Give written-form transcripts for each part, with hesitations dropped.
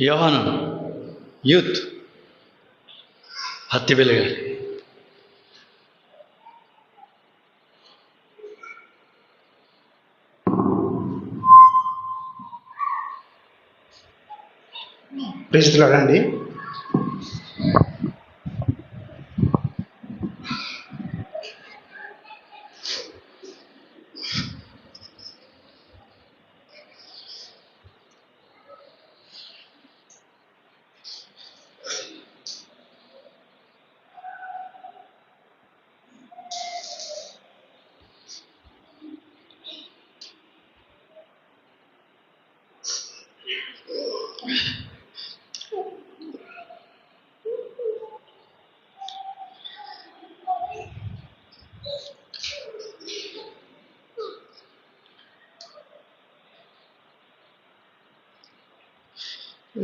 యోహాను యూత్ హత్తిబెల్లి గారి ప్రెసిడెంట్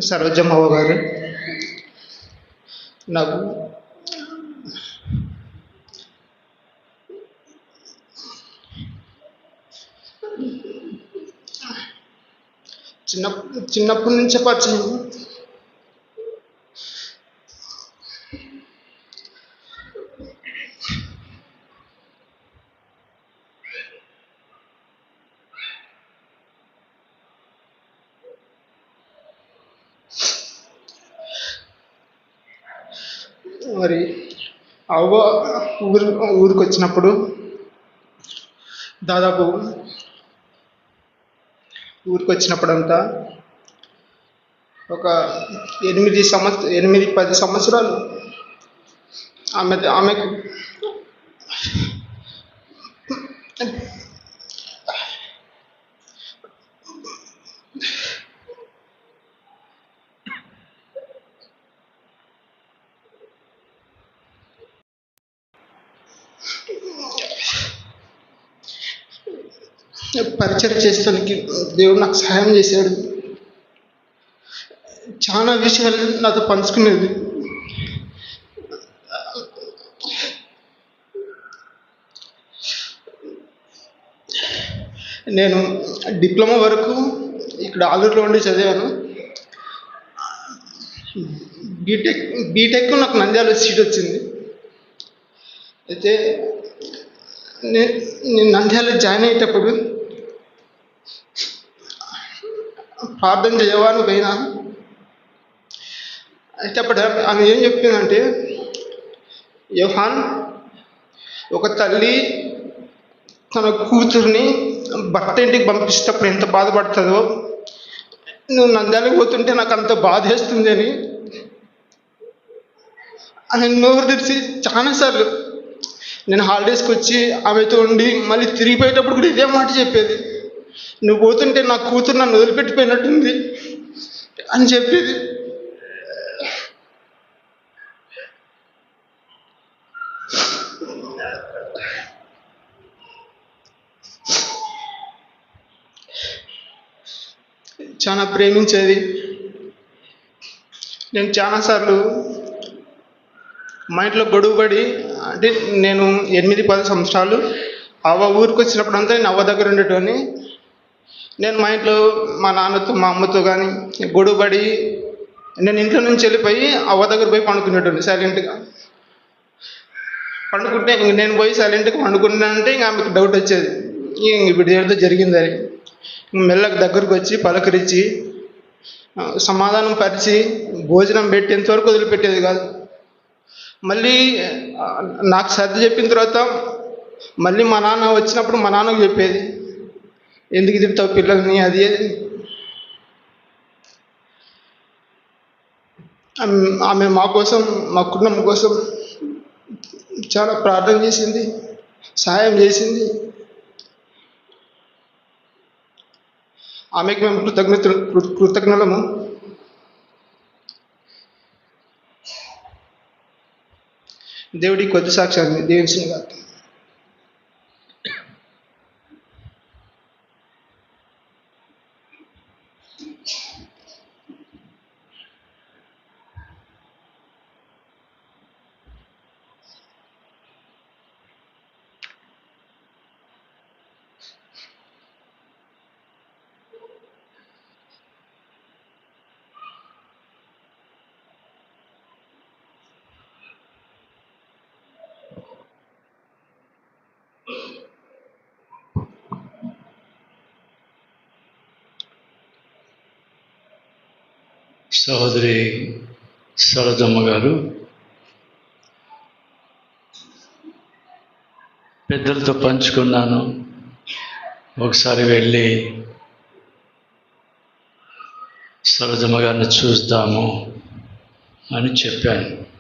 సరోజమ్మవ్వ గారు నాకు చిన్నప్పటి నుంచే పరిచయం. మరి అవ్వ ఊరికి వచ్చినప్పుడు దాదాపు ఊరికి వచ్చినప్పుడంతా ఒక 8-10 సంవత్సరాలు ఆమెకు పరిచయం చేస్తానికి దేవుడు నాకు సహాయం చేశాడు. చాలా విషయాలు నాతో పంచుకునేది. నేను డిప్లొమా వరకు ఇక్కడ ఆలూరులో ఉండి చదివాను. బీటెక్ నాకు నంద్యాల సీట్ వచ్చింది. అయితే నేను నంద్యాల జాయిన్ అయ్యేటప్పుడు ప్రార్థన చేయవాను పోయినా. అయితే అప్పుడు ఆమె ఏం చెప్పిందంటే, యోహాన్, ఒక తల్లి తన కూతుర్ని భర్త ఇంటికి పంపిస్తేప్పుడు ఎంత బాధపడుతుందో, నువ్వు నంద్యాలకు పోతుంటే నాకు అంత బాధ వేస్తుంది అని నోరు తెరిచి చాలాసార్లు నేను హాలిడేస్కి వచ్చి ఆమెతో ఉండి మళ్ళీ తిరిగిపోయేటప్పుడు కూడా ఇదే మాట చెప్పేది. నువ్వు పోతుంటే నా కూతురు నన్ను వదిలిపెట్టిపోయినట్టుంది అని చెప్పేది. చాలా ప్రేమించేది. నేను చాలాసార్లు మా ఇంట్లో గొడవపడి, అంటే నేను 8-10 సంవత్సరాలు అవ్వ ఊరికి వచ్చినప్పుడంతా నేను అవ్వ దగ్గర ఉండేటోని. నేను మా ఇంట్లో మా నాన్నతో మా అమ్మతో కానీ గొడవపడి నేను ఇంట్లో నుంచి వెళ్ళిపోయి అవ్వ దగ్గర పోయి పండుకునేటోని సైలెంట్గా. పండుకుంటే నేను పోయి సైలెంట్గా పండుకున్నానంటే ఇంకా ఆమెకు డౌట్ వచ్చేది, ఇప్పుడు ఏదో జరిగిందని. మెల్లగా దగ్గరకు వచ్చి పలకరించి సమాధానం పరిచి భోజనం పెట్టేంతవరకు వదిలిపెట్టేది కాదు. మళ్ళీ నాకు సర్ది చెప్పిన తర్వాత మళ్ళీ మా నాన్న వచ్చినప్పుడు మా నాన్నకు చెప్పేది, ఎందుకు తిడతావు పిల్లల్ని అది. ఆమె మా కోసం, మా కుటుంబం కోసం చాలా ప్రార్థన చేసింది, సహాయం చేసింది. ఆమెకు మేము కృతజ్ఞులము. దేవుడి కొద్ది సాక్ష్యాన్ని దీవించిన సహోదరి సరోజమ్మ గారు పెద్దలతో పంచుకున్నాను. ఒకసారి వెళ్ళి సరోజమ్మ గారిని చూద్దాము అని చెప్పాను.